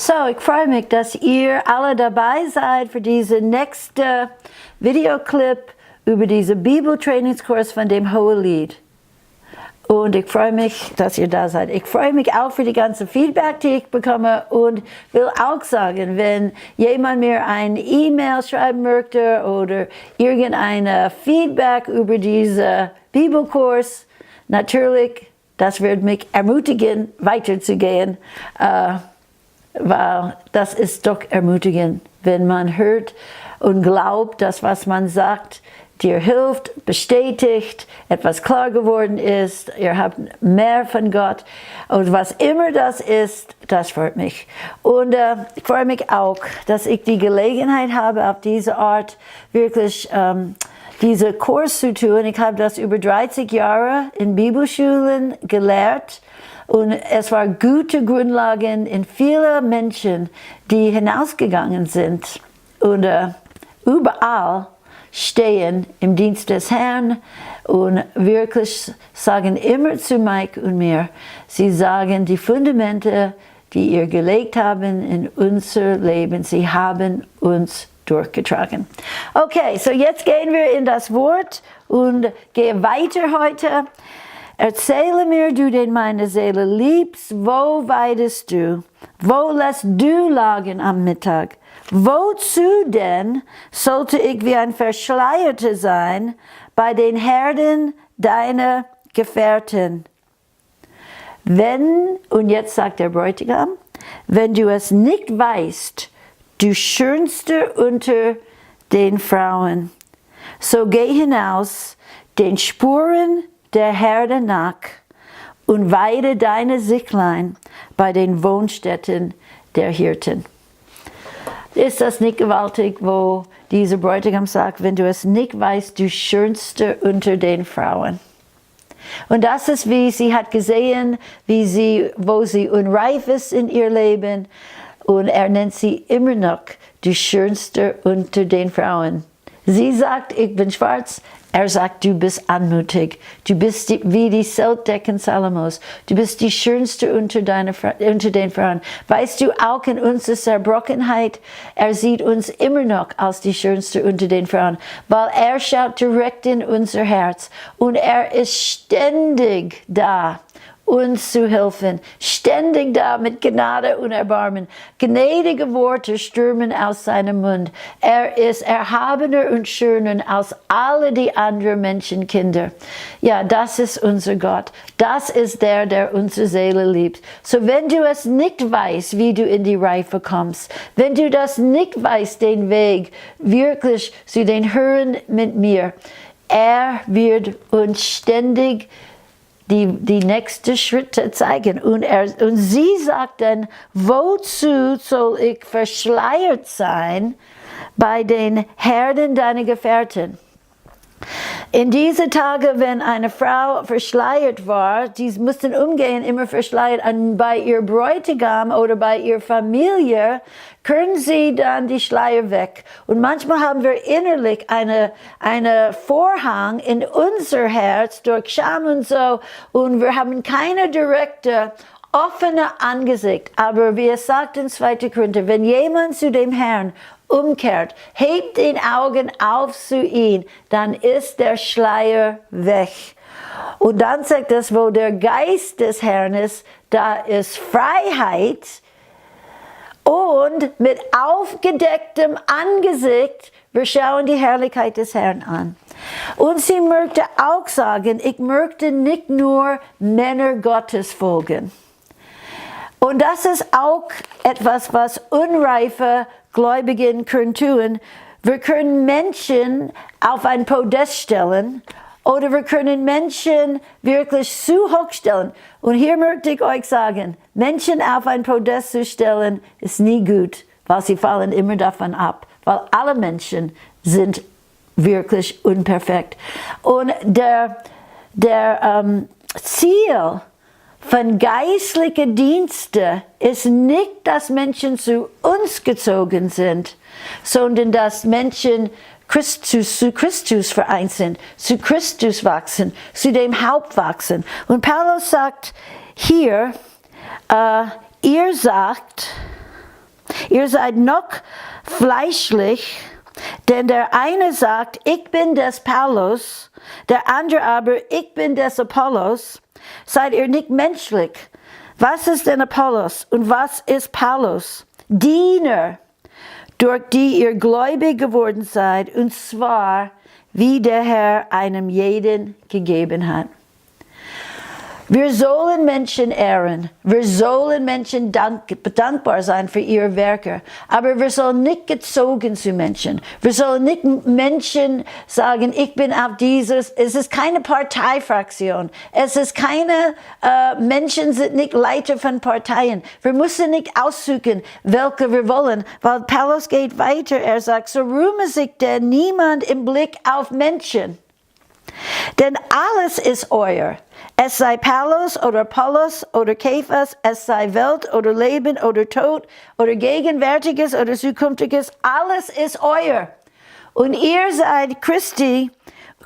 So, ich freue mich, dass ihr alle dabei seid für diesen nächsten Videoclip über diesen Bibeltrainingskurs von dem Hohelied. Und ich freue mich, dass ihr da seid. Ich freue mich auch für die ganze Feedback, die ich bekomme, und will auch sagen, wenn jemand mir ein E-Mail schreiben möchte oder irgendeine Feedback über diesen Bibelkurs, natürlich, das wird mich ermutigen, weiterzugehen, weil das ist doch ermutigend, wenn man hört und glaubt, dass was man sagt dir hilft, bestätigt, etwas klar geworden ist, ihr habt mehr von Gott, und was immer das ist, das freut mich. Und ich freue mich auch, dass ich die Gelegenheit habe, auf diese Art wirklich diesen Kurs zu tun. Ich habe das über 30 Jahre in Bibelschulen gelehrt. Und es war gute Grundlagen in viele Menschen, die hinausgegangen sind und überall stehen im Dienst des Herrn und wirklich sagen immer zu Mike und mir, sie sagen, die Fundamente, die ihr gelegt haben in unser Leben, sie haben uns durchgetragen. Okay, so jetzt gehen wir in das Wort und gehe weiter heute. Erzähle mir, du, den meine Seele liebst, wo weidest du? Wo lässt du lagen am Mittag? Wozu denn sollte ich wie ein Verschleierter sein bei den Herden deiner Gefährten? Wenn, und jetzt sagt der Bräutigam, wenn du es nicht weißt, du schönste unter den Frauen, so geh hinaus, den Spuren der Herde nach und weide deine Sichlein bei den Wohnstätten der Hirten. Ist das nicht gewaltig, wo dieser Bräutigam sagt, wenn du es nicht weißt, du schönste unter den Frauen? Und das ist, wie sie hat gesehen, wo sie unreif ist in ihr Leben, und er nennt sie immer noch die schönste unter den Frauen. Sie sagt, ich bin schwarz. Er sagt, du bist anmutig. Du bist wie die Zeltdecken Salomos. Du bist die schönste unter den Frauen. Weißt du, auch in unserer Zerbrochenheit, er sieht uns immer noch als die schönste unter den Frauen, weil er schaut direkt in unser Herz und er ist ständig da, uns zu helfen, ständig da mit Gnade und Erbarmen. Gnädige Worte stürmen aus seinem Mund. Er ist erhabener und schöner als alle die anderen Menschenkinder. Ja, das ist unser Gott. Das ist der unsere Seele liebt. So, wenn du es nicht weißt, wie du in die Reife kommst, wenn du das nicht weißt, den Weg wirklich zu den Hören mit mir, er wird uns ständig die nächsten Schritte zeigen. Und sie sagt dann, wozu soll ich verschleiert sein bei den Herden deiner Gefährten? In diesen Tagen, wenn eine Frau verschleiert war, die mussten umgehen, immer verschleiert, und bei ihr Bräutigam oder bei ihrer Familie, können sie dann die Schleier weg. Und manchmal haben wir innerlich eine Vorhang in unser Herz durch Scham und so, und wir haben keine direkte, offene Angesicht. Aber wie es sagt in 2. Korinther, wenn jemand zu dem Herrn umkehrt, hebt den Augen auf zu ihm, dann ist der Schleier weg. Und dann sagt es, wo der Geist des Herrn ist, da ist Freiheit, und mit aufgedecktem Angesicht, wir schauen die Herrlichkeit des Herrn an. Und sie möchte auch sagen, ich möchte nicht nur Männer Gottes folgen. Und das ist auch etwas, was unreife Gläubigen können tun. Wir können Menschen auf ein Podest stellen, oder wir können Menschen wirklich zu hoch stellen. Und hier möchte ich euch sagen, Menschen auf ein Podest zu stellen, ist nie gut, weil sie fallen immer davon ab. Weil alle Menschen sind wirklich unperfekt. Und der Ziel von geistlichen Diensten ist nicht, dass Menschen zu uns gezogen sind, sondern dass Menschen zu Christus vereint sind, zu Christus wachsen, zu dem Haupt wachsen. Und Paulus sagt hier, ihr sagt, Ihr seid noch fleischlich, denn der eine sagt, ich bin des Paulus, der andere aber, ich bin des Apollos. Seid ihr nicht menschlich? Was ist denn Apollos und was ist Paulus? Diener, durch die ihr gläubig geworden seid, und zwar, wie der Herr einem jeden gegeben hat. Wir sollen Menschen ehren, wir sollen Menschen dankbar sein für ihre Werke, aber wir sollen nicht gezogen zu Menschen. Wir sollen nicht Menschen sagen, ich bin auf dieses, es ist keine Parteifraktion, es ist keine, Menschen sind nicht Leiter von Parteien. Wir müssen nicht aussuchen, welche wir wollen, weil Paulus geht weiter, er sagt, so rühme sich denn niemand im Blick auf Menschen. Denn alles ist euer. Es sei Paulus oder Apollos oder Kephas, es sei Welt oder Leben oder Tod oder Gegenwärtiges oder Zukünftiges, alles ist euer. Und ihr seid Christi,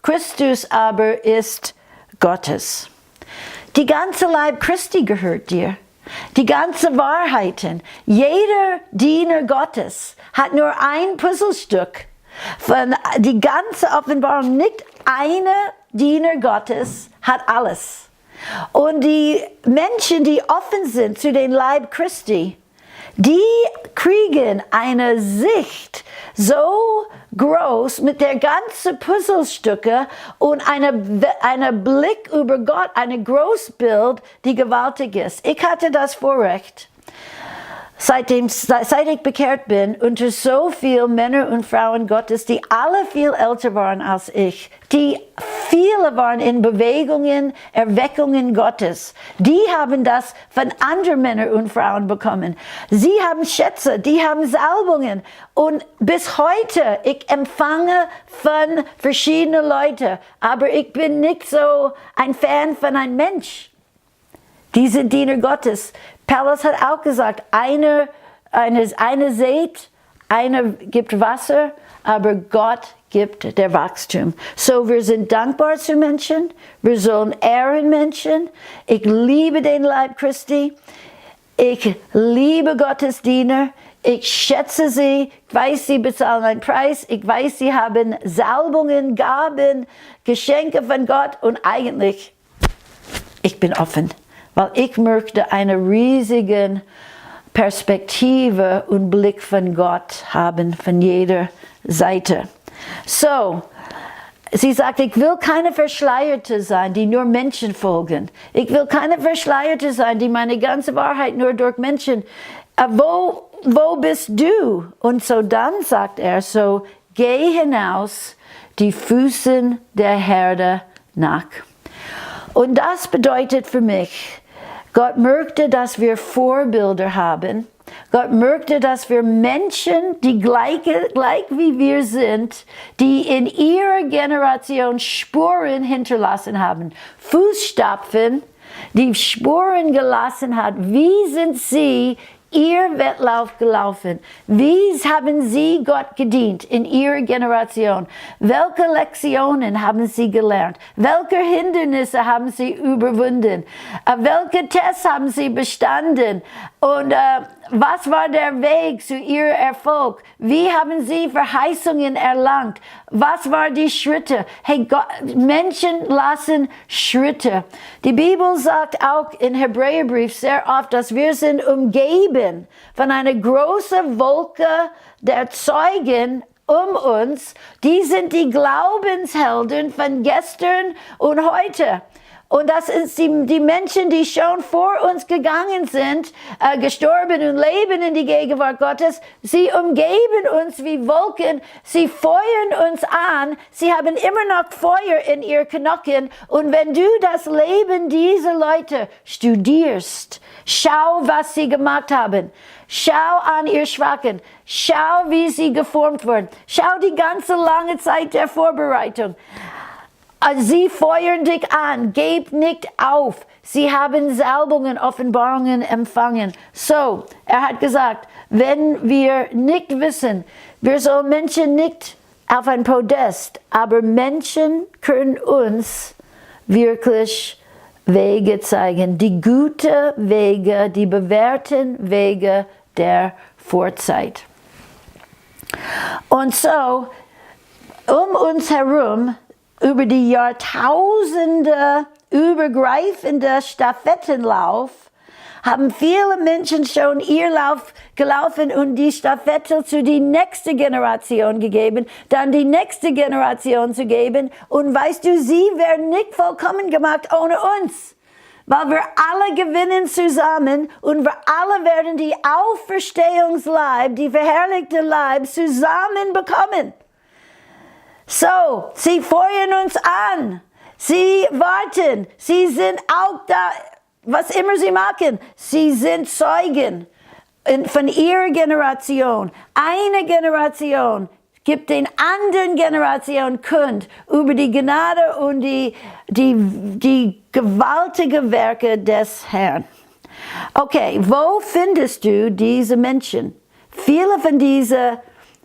Christus aber ist Gottes. Die ganze Leib Christi gehört dir. Die ganze Wahrheiten. Jeder Diener Gottes hat nur ein Puzzlestück. Von die ganze Offenbarung, nicht eine Diener Gottes hat alles. Und die Menschen, die offen sind zu den Leib Christi, die kriegen eine Sicht so groß mit der ganzen Puzzlestücke und eine Blick über Gott, ein Großbild, die gewaltig ist. Ich hatte das Vorrecht, seit ich bekehrt bin, unter so vielen Männer und Frauen Gottes, die alle viel älter waren als ich, die viele waren in Bewegungen, Erweckungen Gottes. Die haben das von anderen Männern und Frauen bekommen. Sie haben Schätze, die haben Salbungen. Und bis heute, ich empfange von verschiedenen Leuten, aber ich bin nicht so ein Fan von einem Mensch. Die sind Diener Gottes. Paulus hat auch gesagt, eine sät, einer gibt Wasser, aber Gott gibt der Wachstum. So, wir sind dankbar zu Menschen, wir sollen ehren Menschen. Ich liebe den Leib Christi, ich liebe Gottes Diener, ich schätze sie, ich weiß, sie bezahlen einen Preis, ich weiß, sie haben Salbungen, Gaben, Geschenke von Gott und eigentlich, ich bin offen. Weil ich möchte eine riesige Perspektive und Blick von Gott haben, von jeder Seite. So, sie sagt, ich will keine Verschleierte sein, die nur Menschen folgen. Ich will keine Verschleierte sein, die meine ganze Wahrheit nur durch Menschen. Wo bist du? Und so dann sagt er so, geh hinaus, die Füßen der Herde nach. Und das bedeutet für mich, Gott möchte, dass wir Vorbilder haben. Gott möchte, dass wir Menschen, die gleich wie wir sind, die in ihrer Generation Spuren hinterlassen haben. Fußstapfen, die Spuren gelassen hat. Wie sind sie ihr Wettlauf gelaufen? Wie haben sie Gott gedient in ihrer Generation? Welche Lektionen haben sie gelernt? Welche Hindernisse haben sie überwunden? Welche Tests haben sie bestanden? Und was war der Weg zu ihrem Erfolg? Wie haben sie Verheißungen erlangt? Was waren die Schritte? Hey, Gott, Menschen lassen Schritte. Die Bibel sagt auch im Hebräerbrief sehr oft, dass wir sind umgeben von einer großen Wolke der Zeugen um uns. Die sind die Glaubenshelden von gestern und heute. Und das sind die Menschen, die schon vor uns gegangen sind, gestorben und leben in die Gegenwart Gottes. Sie umgeben uns wie Wolken, sie feuern uns an, sie haben immer noch Feuer in ihr Knochen. Und wenn du das Leben dieser Leute studierst, schau, was sie gemacht haben. Schau an ihr Schwachen. Schau, wie sie geformt wurden. Schau die ganze lange Zeit der Vorbereitung. Sie feuern dich an, gebt nicht auf. Sie haben Salbungen, Offenbarungen empfangen. So, er hat gesagt, wenn wir nicht wissen, wir sollen Menschen nicht auf ein Podest, aber Menschen können uns wirklich Wege zeigen. Die guten Wege, die bewährten Wege der Vorzeit. Und so, um uns herum, über die Jahrtausende übergreifende Stafettenlauf, haben viele Menschen schon ihr Lauf gelaufen und die Stafette zu die nächste Generation gegeben, dann die nächste Generation zu geben. Und weißt du, sie werden nicht vollkommen gemacht ohne uns, weil wir alle gewinnen zusammen und wir alle werden die Auferstehungsleib, die verherrlichte Leib zusammen bekommen. So, sie feuern uns an, sie warten, sie sind auch da. Was immer sie machen, sie sind Zeugen von ihrer Generation. Eine Generation gibt den anderen Generation kund über die Gnade und die gewaltigen Werke des Herrn. Okay, wo findest du diese Menschen? Viele von diesen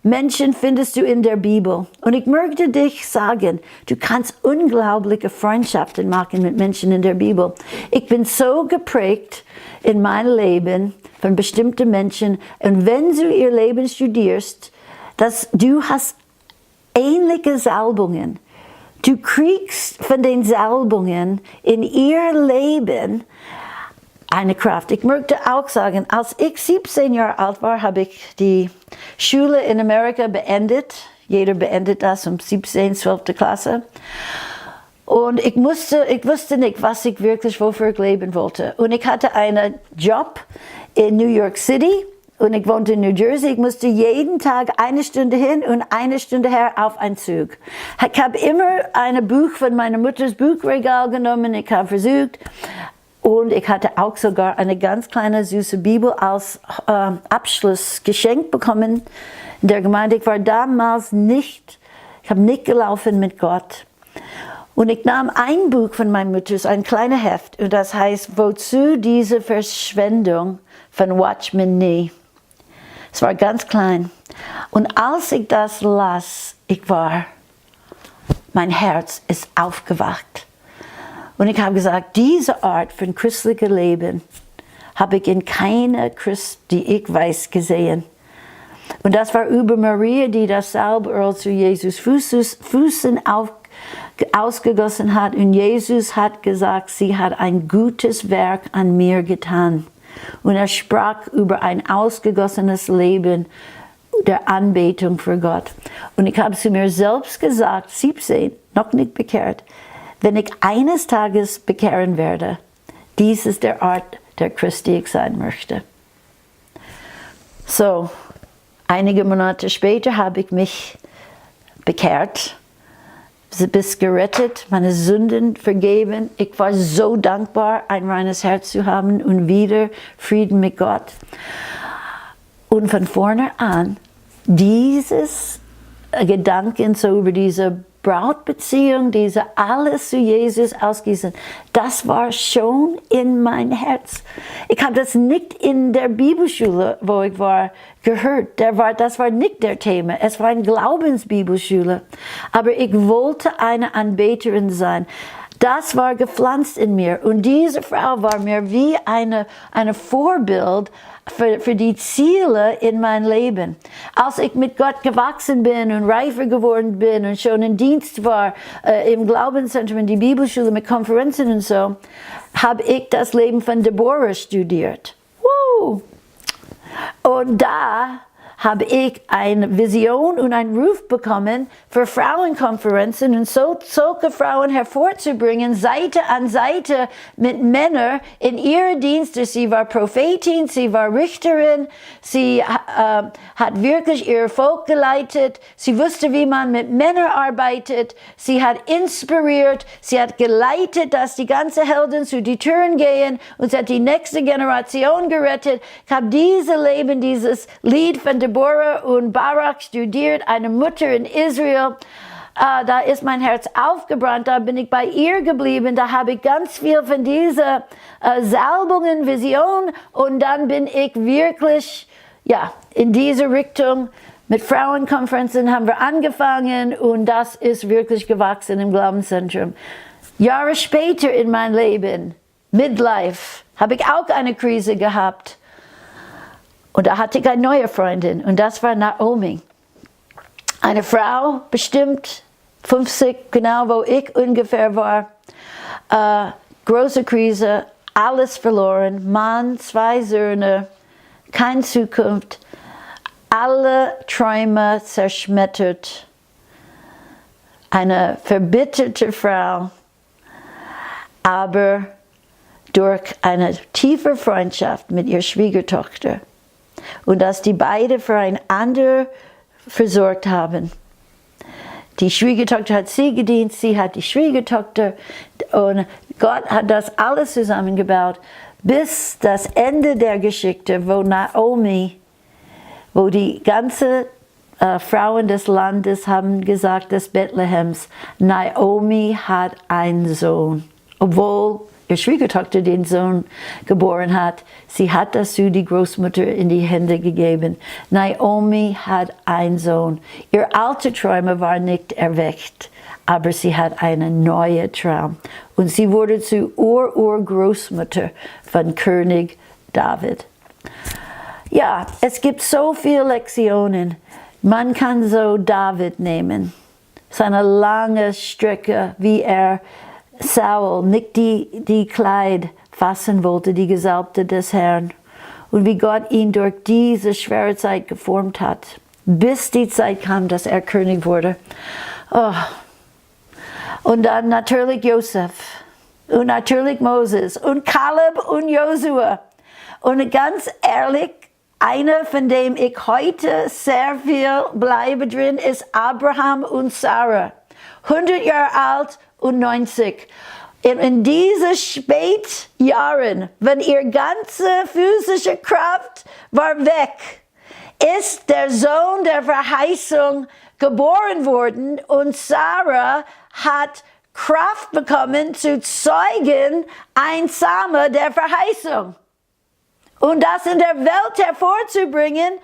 Menschen findest du in der Bibel. Und ich möchte dich sagen, du kannst unglaubliche Freundschaften machen mit Menschen in der Bibel. Ich bin so geprägt in meinem Leben von bestimmten Menschen. Und wenn du ihr Leben studierst, dass du hast ähnliche Salbungen. Du kriegst von den Salbungen in ihr Leben eine Kraft. Ich möchte auch sagen, als ich 17 Jahre alt war, habe ich die Schule in Amerika beendet. Jeder beendet das um 17, 12. Klasse. Und ich wusste nicht, was ich wirklich, wofür ich leben wollte. Und ich hatte einen Job in New York City und ich wohnte in New Jersey. Ich musste jeden Tag 1 Stunde hin und 1 Stunde her auf einen Zug. Ich habe immer ein Buch von meiner Mutters Buchregal genommen. Ich habe versucht. Und ich hatte auch sogar eine ganz kleine, süße Bibel als Abschluss geschenkt bekommen in der Gemeinde. Ich war damals ich habe nicht gelaufen mit Gott. Und ich nahm ein Buch von meiner Mutter, ein kleines Heft, und das heißt, wozu diese Verschwendung von Watchman Nee. Es war ganz klein. Und als ich das las, mein Herz ist aufgewacht. Und ich habe gesagt, diese Art von christlichem Leben habe ich in keiner Christ, die ich weiß, gesehen. Und das war über Maria, die das Salböl zu Jesus Füßen ausgegossen hat. Und Jesus hat gesagt, sie hat ein gutes Werk an mir getan. Und er sprach über ein ausgegossenes Leben der Anbetung für Gott. Und ich habe zu mir selbst gesagt, 17, noch nicht bekehrt, wenn ich eines Tages bekehren werde, dies ist der Art der Christ, die ich sein möchte. So, einige Monate später habe ich mich bekehrt, bis gerettet, meine Sünden vergeben. Ich war so dankbar, ein reines Herz zu haben und wieder Frieden mit Gott. Und von vorne an, dieses Gedanken so über diese Brautbeziehung, diese alles zu Jesus ausgießen, das war schon in mein Herz. Ich habe das nicht in der Bibelschule, wo ich war, gehört. Das war nicht der Thema. Es war eine Glaubensbibelschule. Aber ich wollte eine Anbeterin sein. Das war gepflanzt in mir. Und diese Frau war mir wie eine Vorbild für die Ziele in meinem Leben. Als ich mit Gott gewachsen bin und reifer geworden bin und schon in Dienst war im Glaubenszentrum, in die Bibelschule mit Konferenzen und so, habe ich das Leben von Deborah studiert. Woo! Und da habe ich eine Vision und einen Ruf bekommen für Frauenkonferenzen und solche Frauen hervorzubringen, Seite an Seite mit Männern in ihre Dienste. Sie war Prophetin, sie war Richterin, sie hat wirklich ihr Volk geleitet, sie wusste, wie man mit Männern arbeitet, sie hat inspiriert, sie hat geleitet, dass die ganzen Helden zu die Türen gehen und sie hat die nächste Generation gerettet. Ich habe dieses Lied von Deborah und Barak studiert, eine Mutter in Israel. Da ist mein Herz aufgebrannt, da bin ich bei ihr geblieben, da habe ich ganz viel von dieser Salbungen, Vision, und dann bin ich wirklich in diese Richtung. Mit Frauenkonferenzen haben wir angefangen und das ist wirklich gewachsen im Glaubenszentrum. Jahre später in meinem Leben, Midlife, habe ich auch eine Krise gehabt. Und da hatte ich eine neue Freundin und das war Naomi. Eine Frau, bestimmt 50, genau wo ich ungefähr war. Große Krise, alles verloren, Mann, 2 Söhne, keine Zukunft, alle Träume zerschmettert. Eine verbitterte Frau, aber durch eine tiefe Freundschaft mit ihrer Schwiegertochter und dass die beiden füreinander versorgt haben. Die Schwiegertochter hat sie gedient, sie hat die Schwiegertochter und Gott hat das alles zusammengebaut bis das Ende der Geschichte, wo Naomi, wo die ganze Frauen des Landes haben gesagt, des Bethlehems, Naomi hat einen Sohn. Obwohl ihre Schwiegertochter den Sohn geboren hat, sie hat das zu die Großmutter in die Hände gegeben. Naomi hat einen Sohn. Ihr alter Träume war nicht erweckt, aber sie hat einen neuen Traum. Und sie wurde zur Urgroßmutter von König David. Ja, es gibt so viele Lektionen. Man kann so David nehmen. Es ist eine lange Strecke, wie Saul nicht die Kleid fassen wollte, die Gesalbte des Herrn. Und wie Gott ihn durch diese schwere Zeit geformt hat, bis die Zeit kam, dass er König wurde. Oh. Und dann natürlich Josef und natürlich Moses und Kaleb und Josua. Und ganz ehrlich, einer, von dem ich heute sehr viel bleibe drin, ist Abraham und Sarah. 100 Jahre alt und 90. In diesen Spätjahren, wenn ihre ganze physische Kraft war weg, ist der Sohn der Verheißung geboren worden und Sarah hat Kraft bekommen zu zeugen, ein Same der Verheißung. Und das in der Welt hervorzubringen,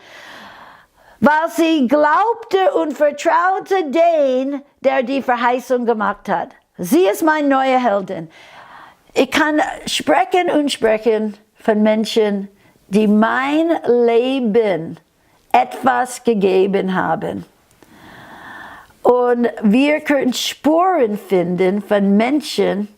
weil sie glaubte und vertraute den, der die Verheißung gemacht hat. Sie ist meine neue Heldin. Ich kann sprechen und sprechen von Menschen, die mein Leben etwas gegeben haben. Und wir können Spuren finden von Menschen,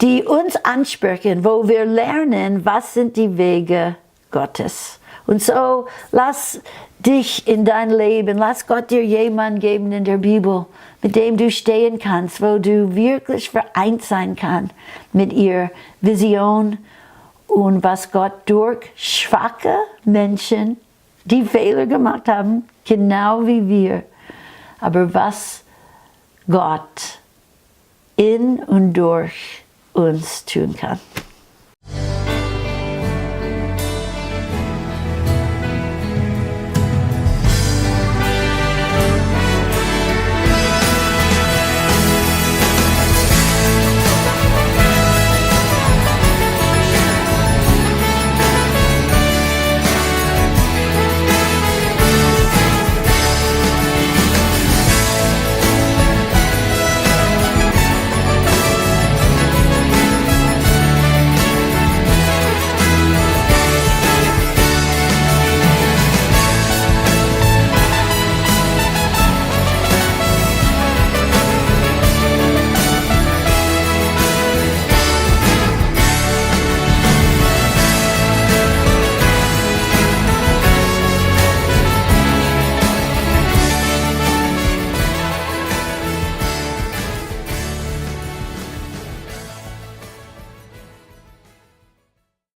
die uns ansprechen, wo wir lernen, was sind die Wege Gottes. Und so lass dich in dein Leben, lass Gott dir jemanden geben in der Bibel, mit dem du stehen kannst, wo du wirklich vereint sein kannst mit ihrer Vision und was Gott durch schwache Menschen, die Fehler gemacht haben, genau wie wir, aber was Gott in und durch uns tun kann.